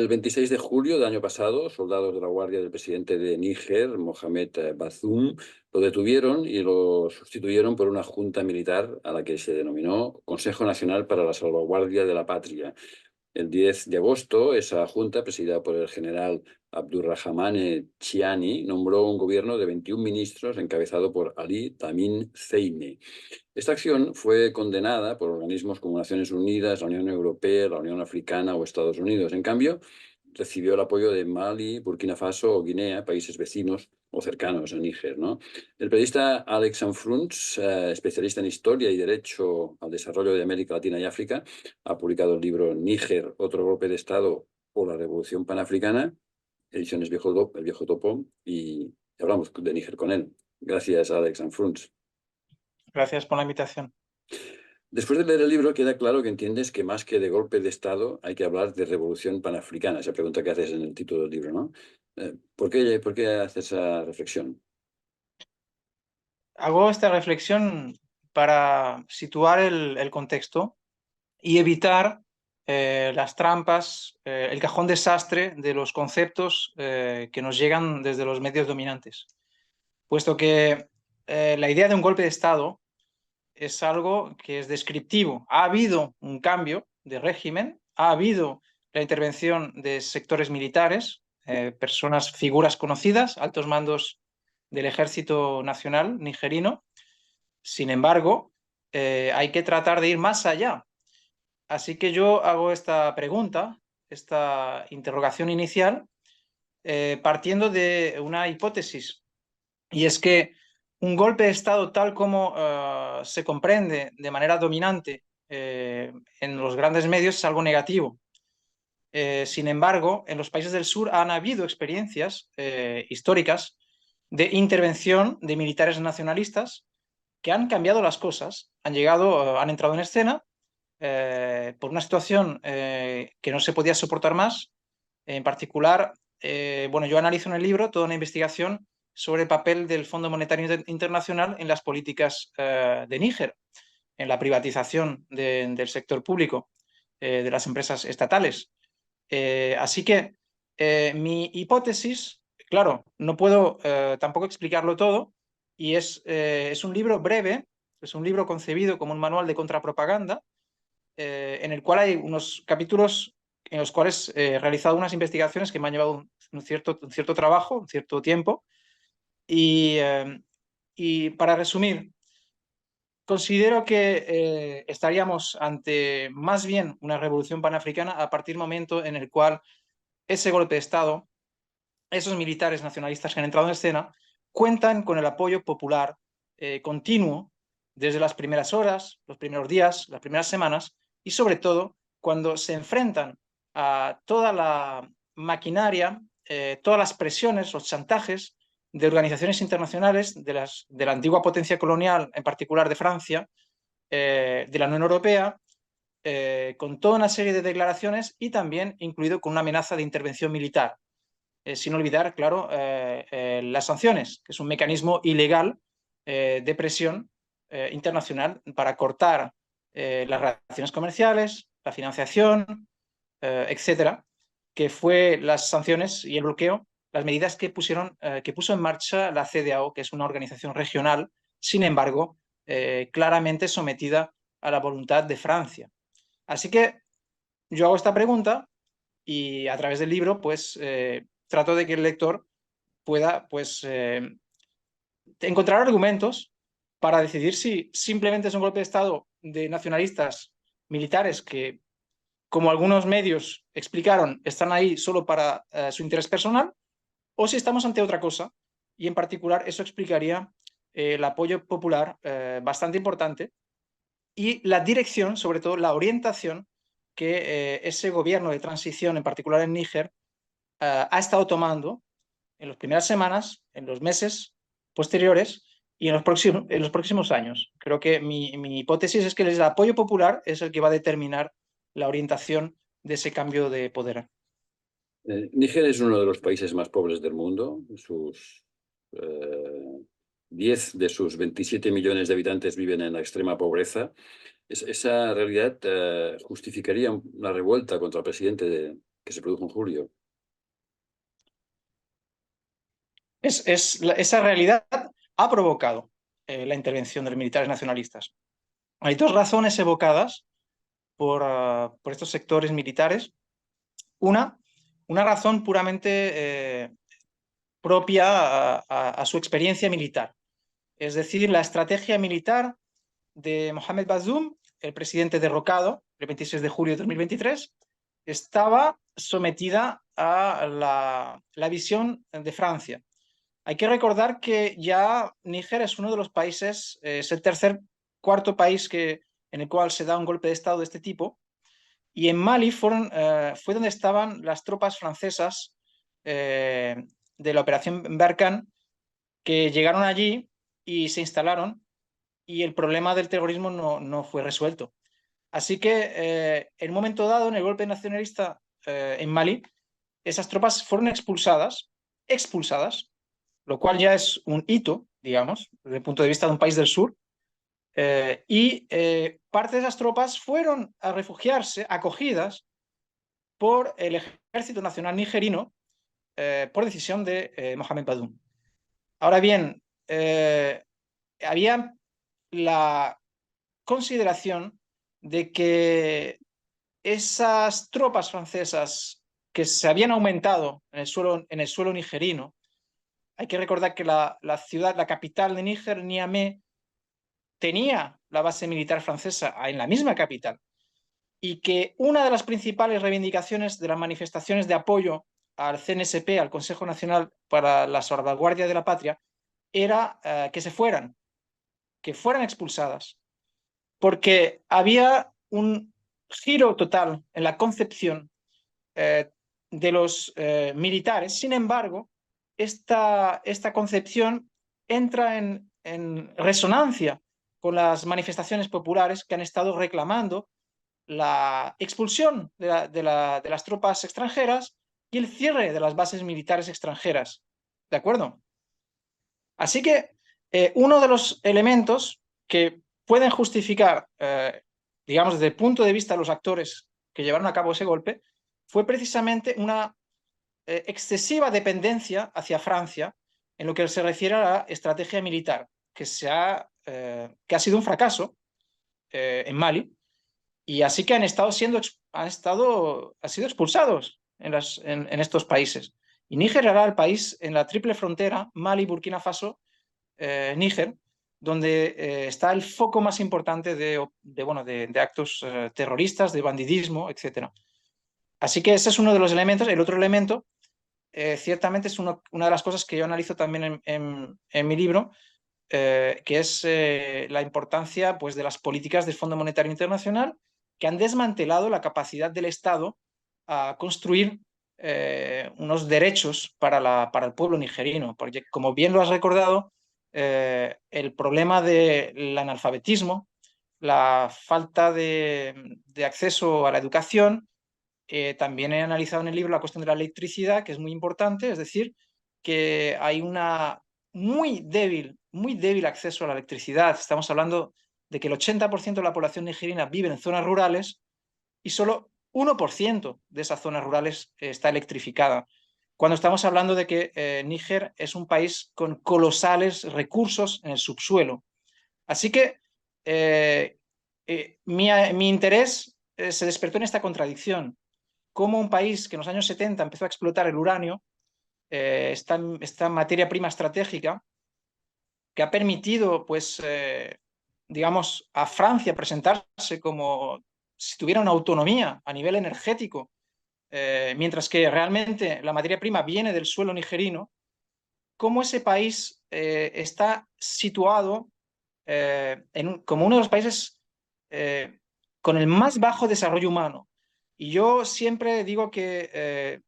El 26 de julio del año pasado, soldados de la guardia del presidente de Níger, Mohamed Bazoum, lo detuvieron y lo sustituyeron por una junta militar a la que se denominó Consejo Nacional para la Salvaguardia de la Patria. El 10 de agosto, esa junta, presidida por el general Abdurrahmane Chiani, nombró un gobierno de 21 ministros encabezado por Ali Tamin Zeine. Esta acción fue condenada por organismos como Naciones Unidas, la Unión Europea, la Unión Africana o Estados Unidos. En cambio, recibió el apoyo de Mali, Burkina Faso o Guinea, países vecinos o cercanos a Níger, ¿no? El periodista Alex Sanfruns, especialista en historia y derecho al desarrollo de América Latina y África, ha publicado el libro Níger, otro golpe de Estado o la Revolución Panafricana, ediciones El Viejo Topo, y hablamos de Níger con él. Gracias, Alex Sanfruns. Gracias por la invitación. Después de leer el libro queda claro que entiendes que más que de golpe de Estado hay que hablar de revolución panafricana, esa pregunta que haces en el título del libro, ¿no? ¿Por qué haces esa reflexión? Hago esta reflexión para situar el contexto y evitar las trampas, el cajón desastre de los conceptos que nos llegan desde los medios dominantes. Puesto que la idea de un golpe de Estado es algo que es descriptivo. Ha habido un cambio de régimen, ha habido la intervención de sectores militares, personas, figuras conocidas, altos mandos del Ejército Nacional nigerino. Sin embargo, hay que tratar de ir más allá. Así que yo hago esta pregunta, esta interrogación inicial, partiendo de una hipótesis, y es que un golpe de Estado tal como se comprende de manera dominante en los grandes medios es algo negativo. Sin embargo, en los países del sur han habido experiencias históricas de intervención de militares nacionalistas que han cambiado las cosas, han entrado en escena por una situación que no se podía soportar más. En particular, bueno, yo analizo en el libro toda una investigación sobre el papel del Fondo Monetario Internacional en las políticas de Níger, en la privatización del sector público, de las empresas estatales. Así que mi hipótesis, claro, no puedo tampoco explicarlo todo, y es un libro breve, es un libro concebido como un manual de contrapropaganda, en el cual hay unos capítulos en los cuales he realizado unas investigaciones que me han llevado un cierto trabajo, un cierto tiempo. Y para resumir, considero que estaríamos ante más bien una revolución panafricana a partir del momento en el cual ese golpe de Estado, esos militares nacionalistas que han entrado en escena, cuentan con el apoyo popular continuo desde las primeras horas, los primeros días, las primeras semanas, y sobre todo cuando se enfrentan a toda la maquinaria, todas las presiones, los chantajes de organizaciones internacionales, de la antigua potencia colonial, en particular de Francia, de la Unión Europea, con toda una serie de declaraciones y también incluido con una amenaza de intervención militar. Sin olvidar, claro, las sanciones, que es un mecanismo ilegal de presión internacional para cortar las relaciones comerciales, la financiación, etcétera, que fue las sanciones y el bloqueo, las medidas que puso en marcha la CEDEAO, que es una organización regional, sin embargo, claramente sometida a la voluntad de Francia. Así que yo hago esta pregunta y a través del libro, pues, trato de que el lector pueda, pues, encontrar argumentos para decidir si simplemente es un golpe de Estado de nacionalistas militares que, como algunos medios explicaron, están ahí solo para su interés personal, o si estamos ante otra cosa, y en particular eso explicaría el apoyo popular bastante importante y la dirección, sobre todo la orientación que ese gobierno de transición, en particular en Níger, ha estado tomando en las primeras semanas, en los meses posteriores y en los próximos años. Creo que mi hipótesis es que el apoyo popular es el que va a determinar la orientación de ese cambio de poder. Níger es uno de los países más pobres del mundo. 10 de sus 27 millones de habitantes viven en la extrema pobreza. Esa realidad justificaría una revuelta contra el presidente que se produjo en julio. Esa realidad ha provocado la intervención de los militares nacionalistas. Hay dos razones evocadas por estos sectores militares. Una, una razón puramente propia a su experiencia militar, es decir, la estrategia militar de Mohamed Bazoum, el presidente derrocado el 26 de julio de 2023, estaba sometida a la visión de Francia. Hay que recordar que ya Níger es uno de los países, es el cuarto país en el cual se da un golpe de Estado de este tipo, y en Mali fue donde estaban las tropas francesas eh, de la operación Barkhane, que llegaron allí y se instalaron, y el problema del terrorismo no fue resuelto. Así que en un momento dado, en el golpe nacionalista en Mali, esas tropas fueron expulsadas, lo cual ya es un hito, digamos, desde el punto de vista de un país del sur, y parte de esas tropas fueron a refugiarse, acogidas por el Ejército Nacional Nigerino, por decisión de Mohamed Bazoum. Ahora bien, había la consideración de que esas tropas francesas que se habían aumentado en el suelo nigerino, hay que recordar que la ciudad, la capital de Níger, Niamey, tenía la base militar francesa en la misma capital, y que una de las principales reivindicaciones de las manifestaciones de apoyo al CNSP, al Consejo Nacional para la Salvaguardia de la Patria, era que fueran expulsadas, porque había un giro total en la concepción de los militares. Sin embargo, esta concepción entra en resonancia con las manifestaciones populares que han estado reclamando la expulsión de las tropas extranjeras y el cierre de las bases militares extranjeras. ¿De acuerdo? Así que uno de los elementos que pueden justificar, digamos, desde el punto de vista de los actores que llevaron a cabo ese golpe, fue precisamente una excesiva dependencia hacia Francia en lo que se refiere a la estrategia militar, que ha sido un fracaso en Mali, y así que han sido expulsados en estos países. Y Níger era el país en la triple frontera, Mali, Burkina Faso, Níger, donde está el foco más importante de actos terroristas, de bandidismo, etc. Así que ese es uno de los elementos. El otro elemento, ciertamente, es una de las cosas que yo analizo también en mi libro, que es la importancia, pues, de las políticas del Fondo Monetario Internacional, que han desmantelado la capacidad del Estado a construir unos derechos para el pueblo nigerino. Porque, como bien lo has recordado, el problema del analfabetismo, la falta de acceso a la educación, también he analizado en el libro la cuestión de la electricidad, que es muy importante, es decir, que hay una muy débil acceso a la electricidad. Estamos hablando de que el 80% de la población nigerina vive en zonas rurales y solo 1% de esas zonas rurales está electrificada. Cuando estamos hablando de que Níger es un país con colosales recursos en el subsuelo. Así que mi interés se despertó en esta contradicción. Cómo un país que en los años 70 empezó a explotar el uranio, esta materia prima estratégica, que ha permitido, pues, digamos, a Francia presentarse como si tuviera una autonomía a nivel energético, mientras que realmente la materia prima viene del suelo nigerino, cómo ese país está situado como uno de los países eh, con el más bajo desarrollo humano. Y yo siempre digo que,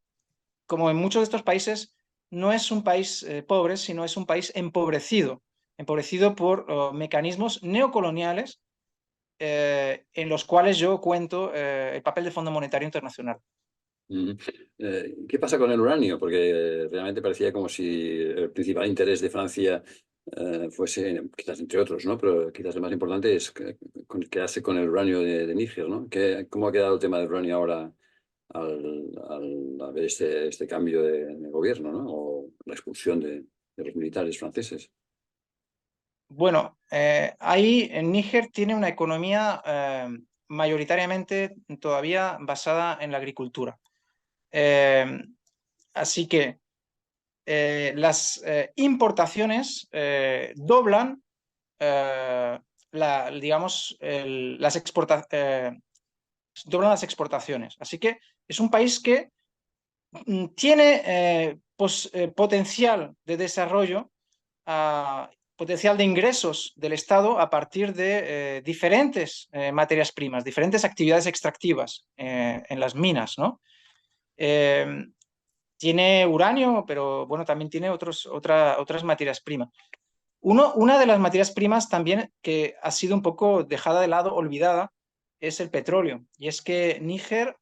como en muchos de estos países, no es un país pobre, sino es un país empobrecido por mecanismos neocoloniales, en los cuales yo cuento el papel del Fondo Monetario Internacional. Mm. ¿Qué pasa con el uranio? Porque realmente parecía como si el principal interés de Francia fuese, quizás entre otros, ¿no? Pero quizás el más importante es quedarse con el uranio de Níger, ¿no? ¿Cómo ha quedado el tema del uranio ahora al ver este cambio de gobierno, ¿no? O la expulsión de los militares franceses. Bueno, ahí en Níger tiene una economía mayoritariamente todavía basada en la agricultura. Eh, Así que las importaciones doblan, digamos, doblan las exportaciones. Así que es un país que tiene potencial de desarrollo, potencial de ingresos del Estado a partir de diferentes materias primas, diferentes actividades extractivas en las minas, ¿no? Eh, Tiene uranio, pero bueno, también tiene otras materias primas. Una de las materias primas también que ha sido un poco dejada de lado, olvidada, es el petróleo. Y es que Níger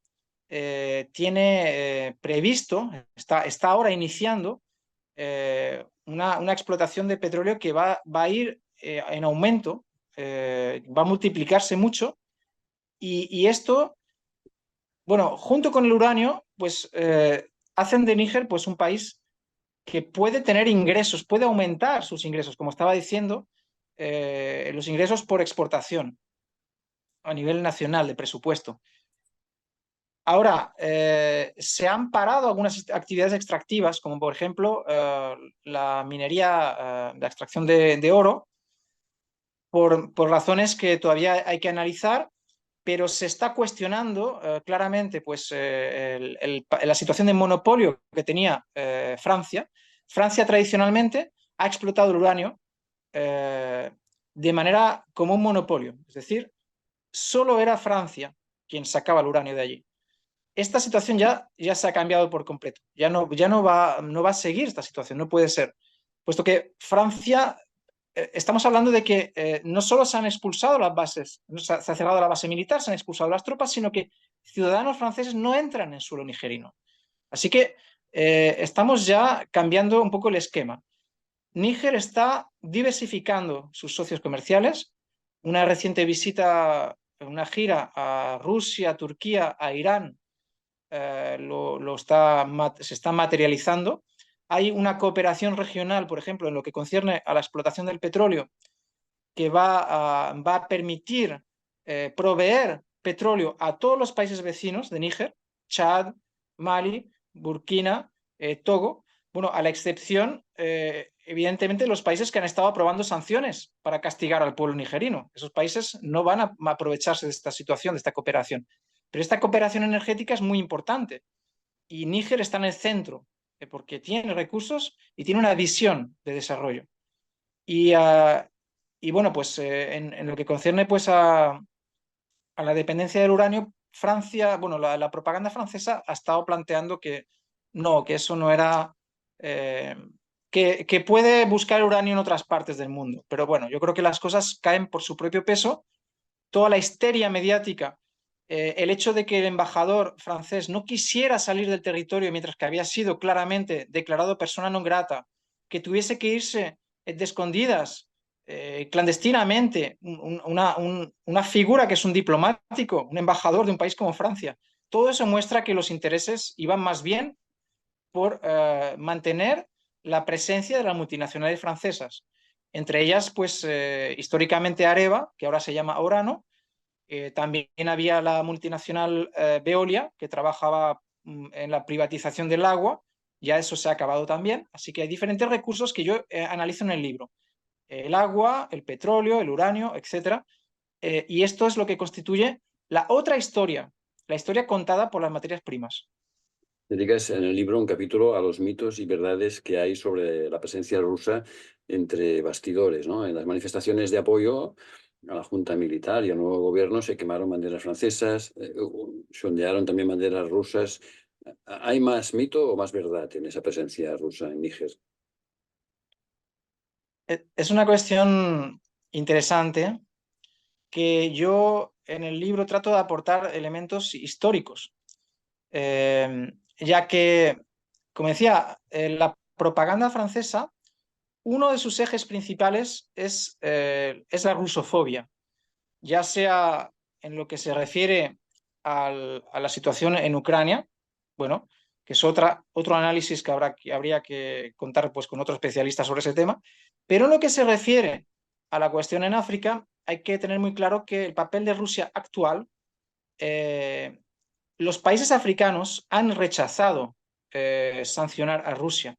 tiene previsto, está ahora iniciando una explotación de petróleo que va a ir en aumento, va a multiplicarse mucho. Y esto, bueno, junto con el uranio, pues hacen de Níger pues, un país que puede tener ingresos, puede aumentar sus ingresos, como estaba diciendo, los ingresos por exportación a nivel nacional de presupuesto. Ahora, se han parado algunas actividades extractivas, como por ejemplo la minería, la extracción de oro, por razones que todavía hay que analizar, pero se está cuestionando claramente pues, la situación de monopolio que tenía Francia. Francia tradicionalmente ha explotado el uranio eh, de manera como un monopolio, es decir, solo era Francia quien sacaba el uranio de allí. Esta situación ya se ha cambiado por completo, no va a seguir esta situación, no puede ser, puesto que Francia estamos hablando de que no solo se han expulsado las bases, no se ha cerrado la base militar, se han expulsado las tropas, sino que ciudadanos franceses no entran en suelo nigerino. Así que estamos ya cambiando un poco el esquema. Níger está diversificando sus socios comerciales. Una reciente visita, una gira a Rusia, Turquía, a Irán, se está materializando. Hay una cooperación regional, por ejemplo, en lo que concierne a la explotación del petróleo, que va a permitir proveer petróleo a todos los países vecinos de Níger, Chad, Mali, Burkina, Togo, bueno, a la excepción, evidentemente, de los países que han estado aprobando sanciones para castigar al pueblo nigerino. Esos países no van a aprovecharse de esta situación, de esta cooperación. Pero esta cooperación energética es muy importante y Níger está en el centro porque tiene recursos y tiene una visión de desarrollo. Y, y bueno, pues en lo que concierne pues a la dependencia del uranio, Francia, bueno, la propaganda francesa ha estado planteando que no, que eso no era, eh, que puede buscar uranio en otras partes del mundo. Pero bueno, yo creo que las cosas caen por su propio peso. Toda la histeria mediática, el hecho de que el embajador francés no quisiera salir del territorio mientras que había sido claramente declarado persona non grata, que tuviese que irse de escondidas, clandestinamente, una figura que es un diplomático, un embajador de un país como Francia. Todo eso muestra que los intereses iban más bien por mantener la presencia de las multinacionales francesas. Entre ellas, pues históricamente Areva, que ahora se llama Orano. También había la multinacional Veolia, que trabajaba en la privatización del agua. Ya eso se ha acabado también. Así que hay diferentes recursos que yo analizo en el libro. El agua, el petróleo, el uranio, etcétera. Y esto es lo que constituye la otra historia, la historia contada por las materias primas. Dedicas en el libro un capítulo a los mitos y verdades que hay sobre la presencia rusa entre bastidores, ¿no? En las manifestaciones de apoyo a la junta militar y al nuevo gobierno se quemaron banderas francesas, se ondearon también banderas rusas. ¿Hay más mito o más verdad en esa presencia rusa en Níger? Es una cuestión interesante que yo en el libro trato de aportar elementos históricos, ya que, como decía, la propaganda francesa, uno de sus ejes principales es la rusofobia, ya sea en lo que se refiere a la situación en Ucrania, bueno, que es otro análisis que habría que contar pues, con otro especialista sobre ese tema, pero en lo que se refiere a la cuestión en África, hay que tener muy claro que el papel de Rusia actual, los países africanos han rechazado sancionar a Rusia.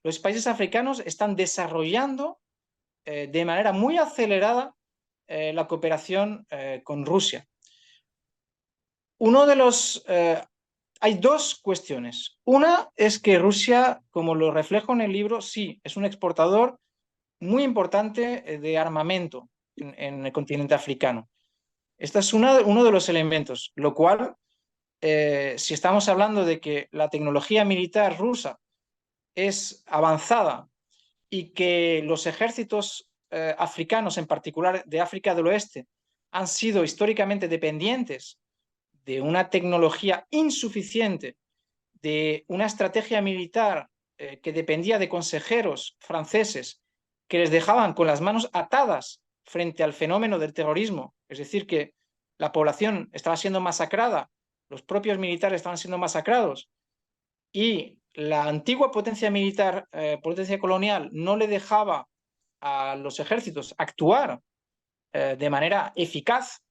Los países africanos están desarrollando de manera muy acelerada la cooperación con Rusia. Hay dos cuestiones. Una es que Rusia, como lo reflejo en el libro, sí, es un exportador muy importante de armamento en el continente africano. Este es uno de los elementos, lo cual, si estamos hablando de que la tecnología militar rusa es avanzada y que los ejércitos africanos, en particular de África del Oeste, han sido históricamente dependientes de una tecnología insuficiente, de una estrategia militar que dependía de consejeros franceses que les dejaban con las manos atadas frente al fenómeno del terrorismo, es decir, que la población estaba siendo masacrada, los propios militares estaban siendo masacrados y la antigua potencia militar, potencia colonial, no le dejaba a los ejércitos actuar de manera eficaz.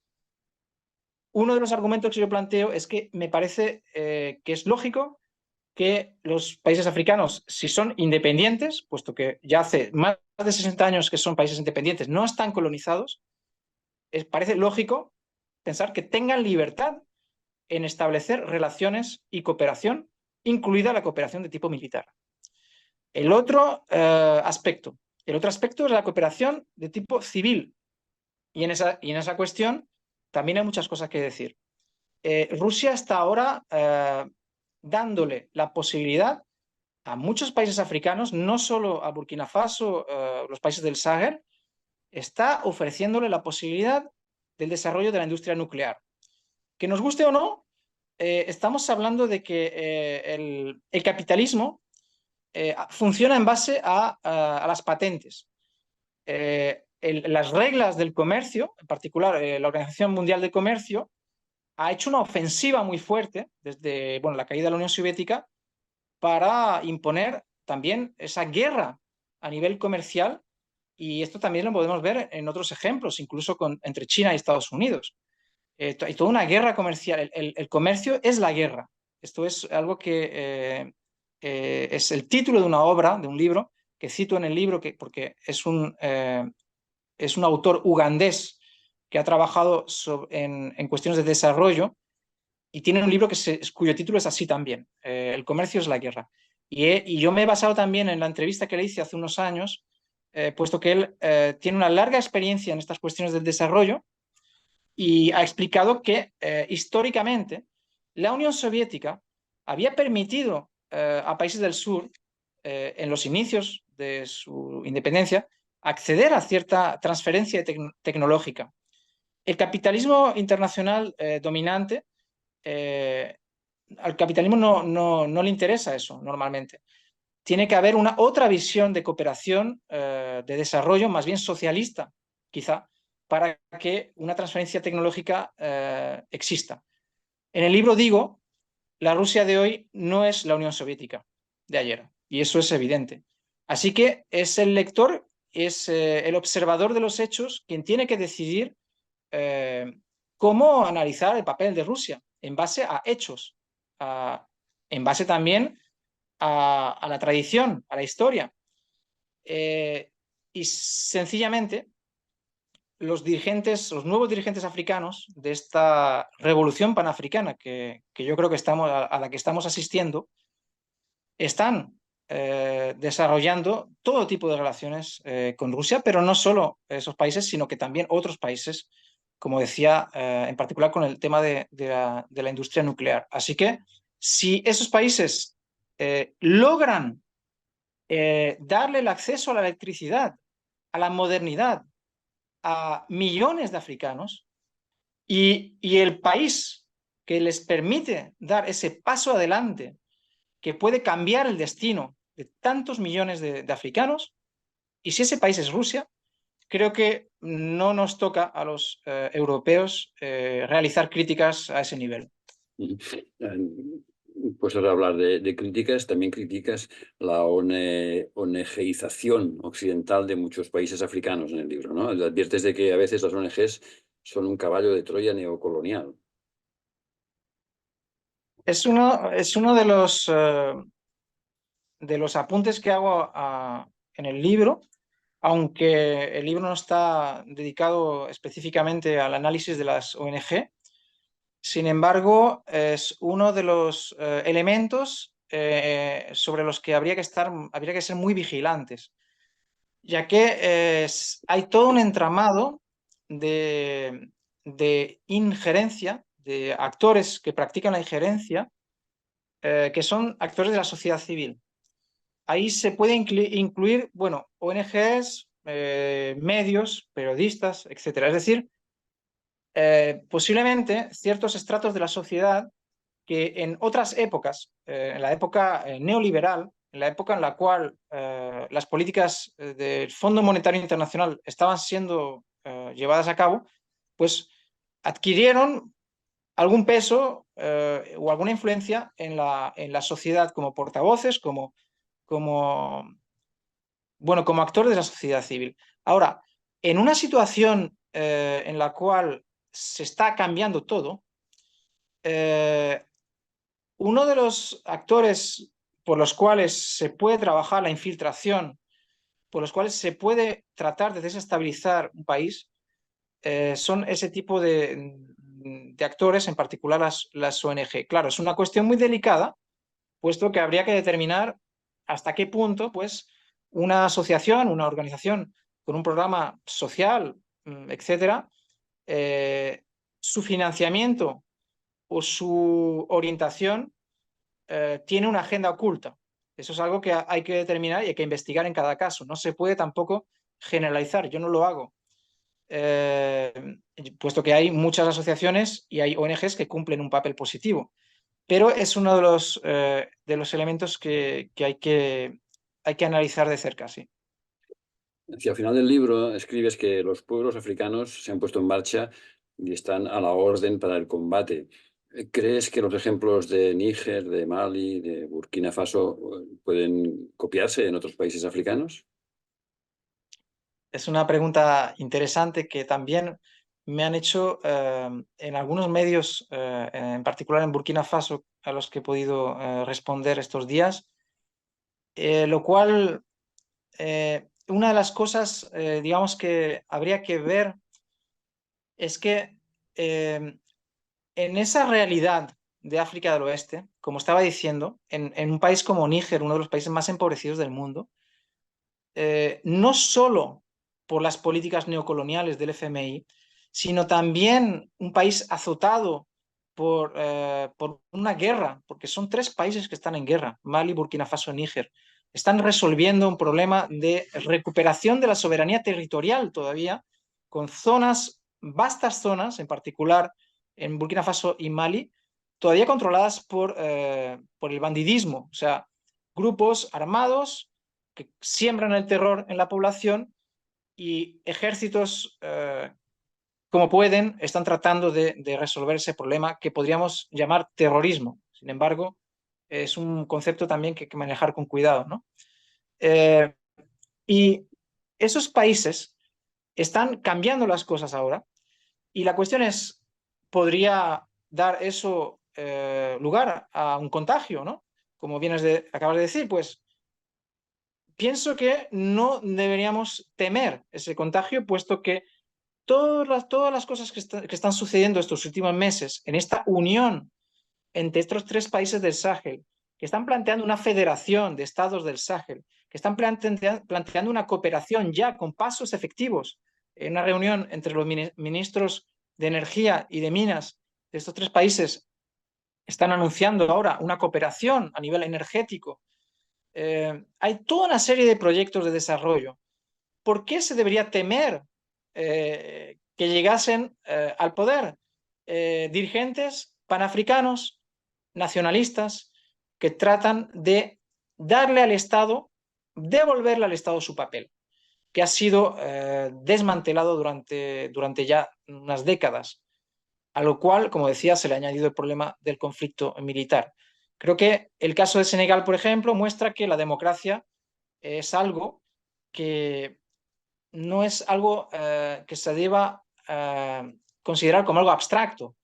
Uno de los argumentos que yo planteo es que me parece que es lógico que los países africanos, si son independientes, puesto que ya hace más de 60 años que son países independientes, no están colonizados, parece lógico pensar que tengan libertad en establecer relaciones y cooperación, incluida la cooperación de tipo militar. El otro aspecto es la cooperación de tipo civil. Y en esa cuestión también hay muchas cosas que decir. Rusia está ahora dándole la posibilidad a muchos países africanos, no solo a Burkina Faso, los países del Sahel, está ofreciéndole la posibilidad del desarrollo de la industria nuclear. Que nos guste o no, estamos hablando de que el capitalismo funciona en base a las patentes. Las reglas del comercio, en particular la Organización Mundial de Comercio, ha hecho una ofensiva muy fuerte desde la caída de la Unión Soviética para imponer también esa guerra a nivel comercial, y esto también lo podemos ver en otros ejemplos, incluso entre China y Estados Unidos. Hay toda una guerra comercial, el comercio es la guerra. Esto es algo que es el título de una obra, de un libro, que cito en el libro porque es un autor ugandés que ha trabajado en cuestiones de desarrollo y tiene un libro cuyo título es así también, El comercio es la guerra. Y yo me he basado también en la entrevista que le hice hace unos años, puesto que él tiene una larga experiencia en estas cuestiones del desarrollo y ha explicado que históricamente la Unión Soviética había permitido a países del sur, en los inicios de su independencia, acceder a cierta transferencia tecnológica. El capitalismo internacional dominante, al capitalismo no le interesa eso normalmente. Tiene que haber otra visión de cooperación, de desarrollo, más bien socialista, quizá, para que una transferencia tecnológica exista. En el libro digo, la Rusia de hoy no es la Unión Soviética de ayer, y eso es evidente. Así que es el lector, es el observador de los hechos quien tiene que decidir cómo analizar el papel de Rusia en base a hechos, en base también a la tradición, a la historia. Y sencillamente los nuevos dirigentes africanos de esta revolución panafricana que yo creo que a la que estamos asistiendo, están desarrollando todo tipo de relaciones con Rusia, pero no solo esos países, sino que también otros países, como decía, en particular con el tema de la industria nuclear. Así que si esos países logran darle el acceso a la electricidad, a la modernidad, a millones de africanos, y el país que les permite dar ese paso adelante, que puede cambiar el destino de tantos millones de africanos, y si ese país es Rusia, creo que no nos toca a los europeos realizar críticas a ese nivel. Pues ahora hablar de críticas, también criticas la ONGización occidental de muchos países africanos en el libro, ¿no? Adviertes de que a veces las ONGs son un caballo de Troya neocolonial. Es uno de los apuntes que hago en el libro, aunque el libro no está dedicado específicamente al análisis de las ONG. Sin embargo, es uno de los elementos sobre los que habría que ser muy vigilantes, ya que hay todo un entramado de injerencia, de actores que practican la injerencia, que son actores de la sociedad civil. Ahí se puede incluir, bueno, ONGs, medios, periodistas, etcétera. Es decir, posiblemente ciertos estratos de la sociedad que en otras épocas, en la época neoliberal, en la época en la cual las políticas del Fondo Monetario Internacional estaban siendo llevadas a cabo, pues adquirieron algún peso o alguna influencia en la sociedad como portavoces, como, bueno, como actores de la sociedad civil. Ahora, en una situación en la cual se está cambiando todo, eh, uno de los actores por los cuales se puede trabajar la infiltración, por los cuales se puede tratar de desestabilizar un país, son ese tipo de actores, en particular las ONG. Claro, es una cuestión muy delicada, puesto que habría que determinar hasta qué punto, pues, una asociación, una organización con un programa social, etcétera, su financiamiento o su orientación tiene una agenda oculta. Eso es algo que hay que determinar y hay que investigar en cada caso. No se puede tampoco generalizar. Yo no lo hago, eh, puesto que hay muchas asociaciones y hay ONGs que cumplen un papel positivo. Pero es uno de los elementos que hay que analizar de cerca, sí. Hacia el final del libro escribes que los pueblos africanos se han puesto en marcha y están a la orden para el combate. ¿Crees que los ejemplos de Níger, de Mali, de Burkina Faso pueden copiarse en otros países africanos? Es una pregunta interesante que también me han hecho en algunos medios, en particular en Burkina Faso, a los que he podido responder estos días, lo cual, una de las cosas, digamos, que habría que ver es que en esa realidad de África del Oeste, como estaba diciendo, en un país como Níger, uno de los países más empobrecidos del mundo, no solo por las políticas neocoloniales del FMI, sino también un país azotado por una guerra, porque son tres países que están en guerra, Mali, Burkina Faso y Níger. Están resolviendo un problema de recuperación de la soberanía territorial todavía, con zonas, vastas zonas, en particular en Burkina Faso y Mali, todavía controladas por el bandidismo, o sea, grupos armados que siembran el terror en la población y ejércitos, como pueden, están tratando de resolver ese problema que podríamos llamar terrorismo. Sin embargo, es un concepto también que hay que manejar con cuidado, ¿no? Eh, y esos países están cambiando las cosas ahora y la cuestión es, ¿podría dar eso lugar a un contagio, ¿no? Como acabas de decir, pues pienso que no deberíamos temer ese contagio, puesto que todas las cosas que están sucediendo estos últimos meses en esta unión entre estos tres países del Sáhel, que están planteando una federación de estados del Sáhel, que están planteando una cooperación ya con pasos efectivos, en una reunión entre los ministros de energía y de minas de estos tres países, están anunciando ahora una cooperación a nivel energético. Hay toda una serie de proyectos de desarrollo. ¿Por qué se debería temer que llegasen al poder dirigentes panafricanos, nacionalistas, que tratan de darle al Estado, devolverle al Estado su papel? que ha sido desmantelado durante ya unas décadas, a lo cual, como decía, se le ha añadido el problema del conflicto militar. Creo que el caso de Senegal, por ejemplo, muestra que la democracia es algo que no es algo que se deba considerar como algo abstracto.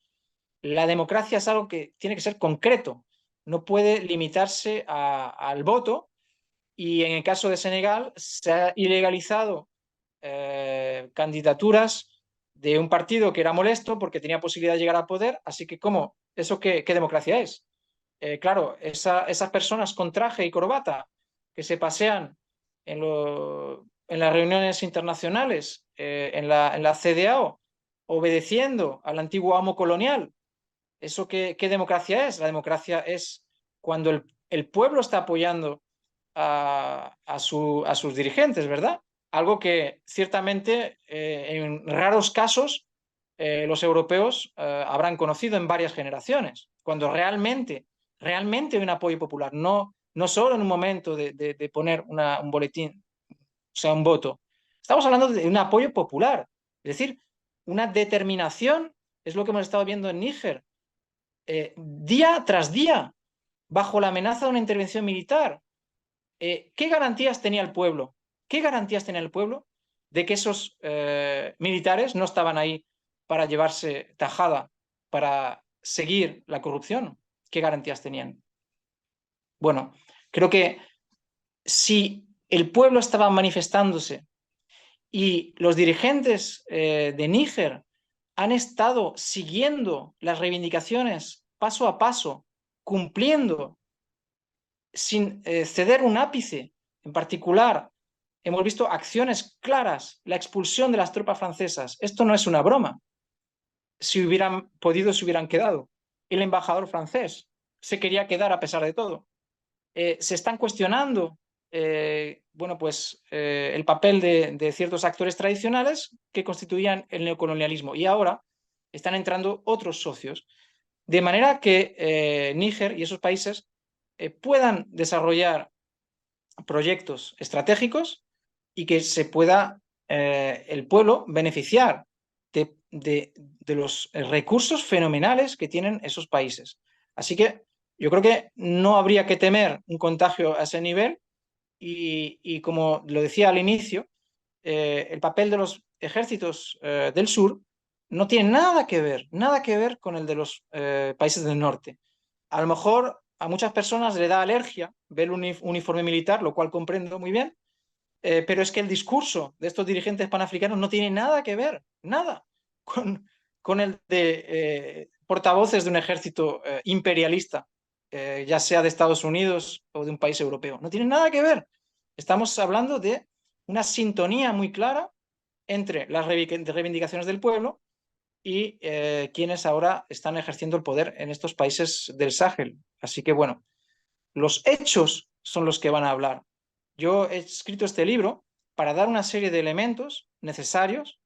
La democracia es algo que tiene que ser concreto, no puede limitarse al voto, y en el caso de Senegal se ha ilegalizado candidaturas de un partido que era molesto porque tenía posibilidad de llegar al poder, así que ¿cómo? ¿Eso qué democracia es? Claro, esas personas con traje y corbata que se pasean en las reuniones internacionales, en la CDAO, obedeciendo al antiguo amo colonial, ¿eso qué democracia es? La democracia es cuando el pueblo está apoyando a sus dirigentes, ¿verdad? Algo que ciertamente en raros casos los europeos habrán conocido en varias generaciones, cuando realmente hay un apoyo popular, no solo en un momento de poner un boletín, o sea, un voto. Estamos hablando de un apoyo popular, es decir, una determinación, es lo que hemos estado viendo en Níger, día tras día, bajo la amenaza de una intervención militar. ¿Qué garantías tenía el pueblo? ¿Qué garantías tenía el pueblo de que esos militares no estaban ahí para llevarse tajada, para seguir la corrupción? ¿Qué garantías tenían? Bueno, creo que si el pueblo estaba manifestándose y los dirigentes de Níger han estado siguiendo las reivindicaciones paso a paso, cumpliendo sin ceder un ápice. En particular, hemos visto acciones claras, la expulsión de las tropas francesas. Esto no es una broma. Si hubieran podido, se hubieran quedado. El embajador francés se quería quedar a pesar de todo. Se están cuestionando el papel de ciertos actores tradicionales que constituían el neocolonialismo, y ahora están entrando otros socios. De manera que Níger y esos países puedan desarrollar proyectos estratégicos y que se pueda el pueblo beneficiar de los recursos fenomenales que tienen esos países. Así que yo creo que no habría que temer un contagio a ese nivel, y como lo decía al inicio, el papel de los ejércitos del sur no tiene nada que ver con el de los países del norte. A lo mejor a muchas personas le da alergia ver el uniforme militar, lo cual comprendo muy bien, pero es que el discurso de estos dirigentes panafricanos no tiene nada que ver, nada, con el de portavoces de un ejército imperialista, ya sea de Estados Unidos o de un país europeo. No tiene nada que ver. Estamos hablando de una sintonía muy clara entre las reivindicaciones del pueblo y quienes ahora están ejerciendo el poder en estos países del Sáhel. Así que bueno, los hechos son los que van a hablar. Yo he escrito este libro para dar una serie de elementos necesarios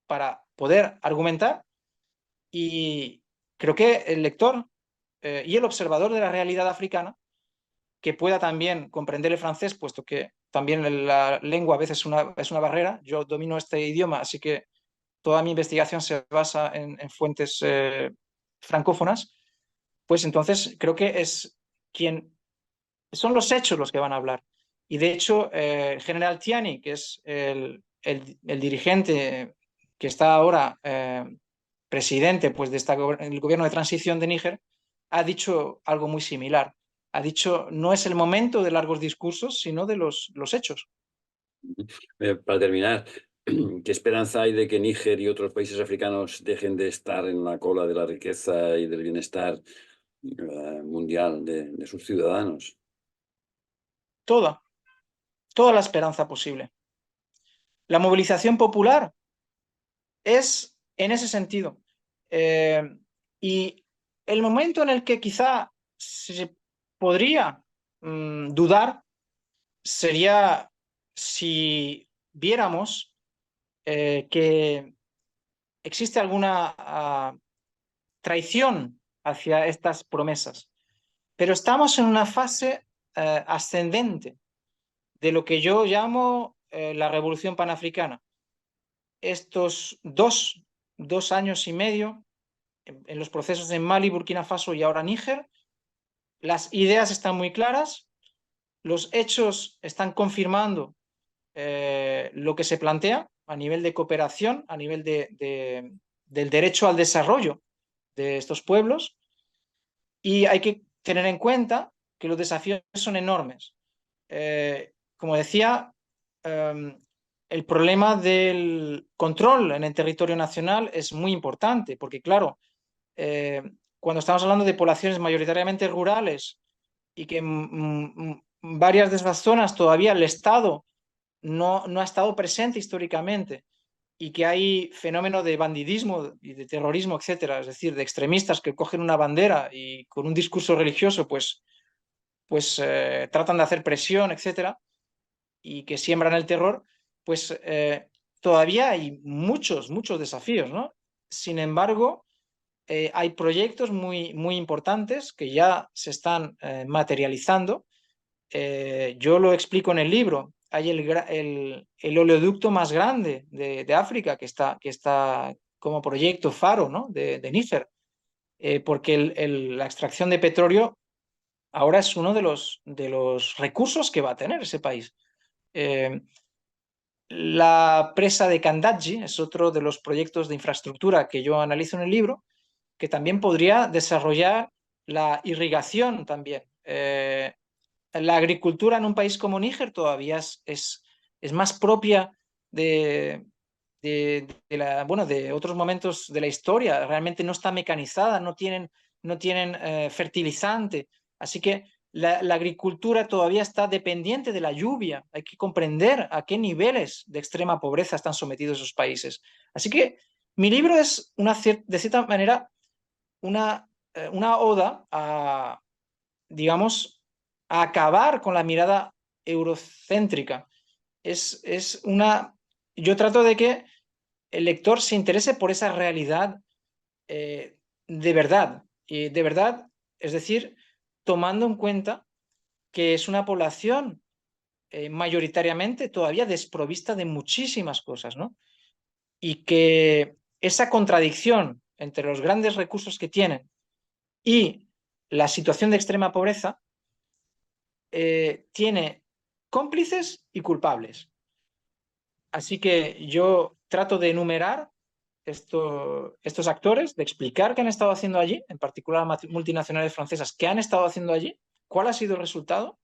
para poder argumentar, y creo que el lector y el observador de la realidad africana, que pueda también comprender el francés, puesto que también la lengua a veces es una barrera. Yo domino este idioma, así que toda mi investigación se basa en fuentes francófonas, pues entonces creo que son los hechos los que van a hablar. Y de hecho, el general Tiani, que es el dirigente que está ahora presidente pues, el gobierno de transición de Níger, ha dicho algo muy similar. Ha dicho, no es el momento de largos discursos, sino de los hechos. Para terminar, ¿qué esperanza hay de que Níger y otros países africanos dejen de estar en la cola de la riqueza y del bienestar mundial de sus ciudadanos? Toda, toda la esperanza posible. La movilización popular es en ese sentido. Y el momento en el que quizá se podría dudar sería si viéramos que existe alguna traición hacia estas promesas. Pero estamos en una fase ascendente de lo que yo llamo la revolución panafricana, estos dos años y medio, en los procesos en Mali, Burkina Faso y ahora Níger, las ideas están muy claras, los hechos están confirmando lo que se plantea a nivel de cooperación, a nivel del derecho al desarrollo de estos pueblos, y hay que tener en cuenta que los desafíos son enormes. Como decía, el problema del control en el territorio nacional es muy importante, porque claro, cuando estamos hablando de poblaciones mayoritariamente rurales y que en varias de esas zonas todavía el Estado no ha estado presente históricamente y que hay fenómeno de bandidismo y de terrorismo, etcétera, es decir, de extremistas que cogen una bandera y con un discurso religioso tratan de hacer presión, etcétera, y que siembran el terror, pues todavía hay muchos desafíos, ¿no? Sin embargo, hay proyectos muy importantes que ya se están materializando. Yo lo explico en el libro. Hay el oleoducto más grande de África que está como proyecto Faro, ¿no? de Níger, porque la extracción de petróleo ahora es uno de los recursos que va a tener ese país. Eh, la presa de Kandaji es otro de los proyectos de infraestructura que yo analizo en el libro, que también podría desarrollar la irrigación también. La agricultura en un país como Níger todavía es más propia de otros momentos de la historia. Realmente no está mecanizada, no tienen fertilizante. Así que la agricultura todavía está dependiente de la lluvia. Hay que comprender a qué niveles de extrema pobreza están sometidos esos países. Así que mi libro es, de cierta manera, una oda a, digamos, a acabar con la mirada eurocéntrica. Yo trato de que el lector se interese por esa realidad de verdad, y de verdad, es decir, tomando en cuenta que es una población mayoritariamente todavía desprovista de muchísimas cosas, ¿no? Y que esa contradicción entre los grandes recursos que tienen y la situación de extrema pobreza tiene cómplices y culpables. Así que yo trato de enumerar estos actores, de explicar qué han estado haciendo allí, en particular multinacionales francesas, qué han estado haciendo allí, cuál ha sido el resultado,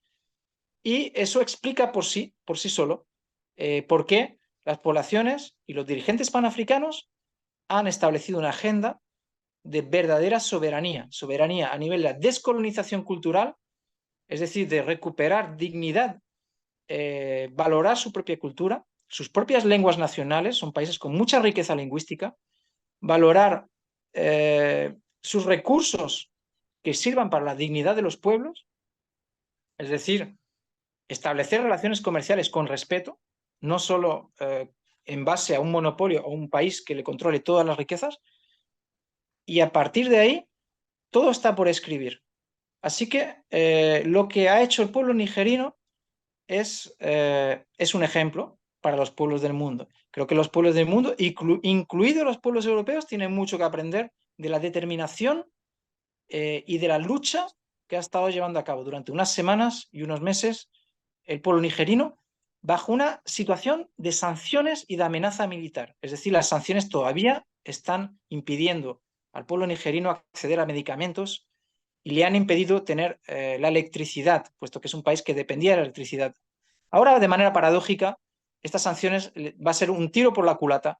y eso explica por sí solo, por qué las poblaciones y los dirigentes panafricanos han establecido una agenda de verdadera soberanía a nivel de la descolonización cultural, es decir, de recuperar dignidad, valorar su propia cultura, sus propias lenguas nacionales, son países con mucha riqueza lingüística, valorar sus recursos que sirvan para la dignidad de los pueblos, es decir, establecer relaciones comerciales con respeto, no solo en base a un monopolio o un país que le controle todas las riquezas, y a partir de ahí todo está por escribir. Así que lo que ha hecho el pueblo nigerino es un ejemplo para los pueblos del mundo. Creo que los pueblos del mundo, incluidos los pueblos europeos, tienen mucho que aprender de la determinación y de la lucha que ha estado llevando a cabo durante unas semanas y unos meses el pueblo nigerino bajo una situación de sanciones y de amenaza militar. Es decir, las sanciones todavía están impidiendo al pueblo nigerino acceder a medicamentos y le han impedido tener la electricidad, puesto que es un país que dependía de la electricidad. Ahora, de manera paradójica, estas sanciones va a ser un tiro por la culata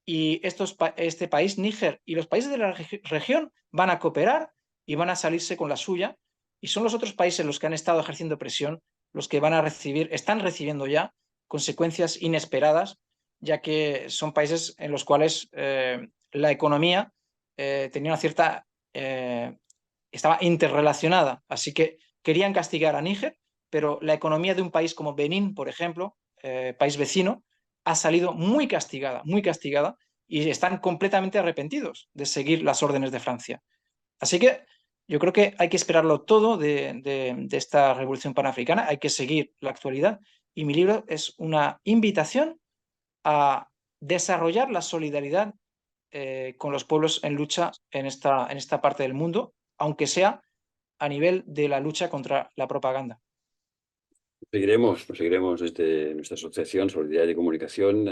y este país, Níger, y los países de la región van a cooperar y van a salirse con la suya, y son los otros países los que han estado ejerciendo presión los que están recibiendo ya consecuencias inesperadas, ya que son países en los cuales la economía tenía una cierta estaba interrelacionada, así que querían castigar a Níger, pero la economía de un país como Benín, por ejemplo, país vecino, ha salido muy castigada, y están completamente arrepentidos de seguir las órdenes de Francia. Así que yo creo que hay que esperarlo todo de esta revolución panafricana, hay que seguir la actualidad y mi libro es una invitación a desarrollar la solidaridad con los pueblos en lucha en esta parte del mundo, aunque sea a nivel de la lucha contra la propaganda. Nos seguiremos desde nuestra asociación Solidaridad y Comunicación.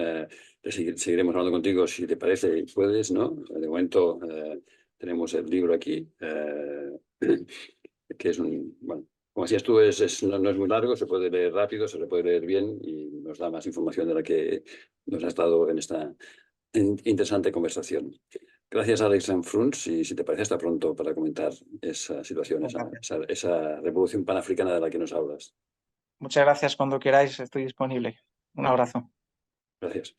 Seguiremos hablando contigo si te parece y puedes, ¿no? De momento tenemos el libro aquí, que es un, bueno, como decías tú, no es muy largo, se puede leer rápido, se le puede leer bien y nos da más información de la que nos has dado en esta interesante conversación. Gracias, Alex Lanfrunz, y si te parece, hasta pronto para comentar esa situación, esa revolución panafricana de la que nos hablas. Muchas gracias. Cuando queráis estoy disponible. Un abrazo. Gracias.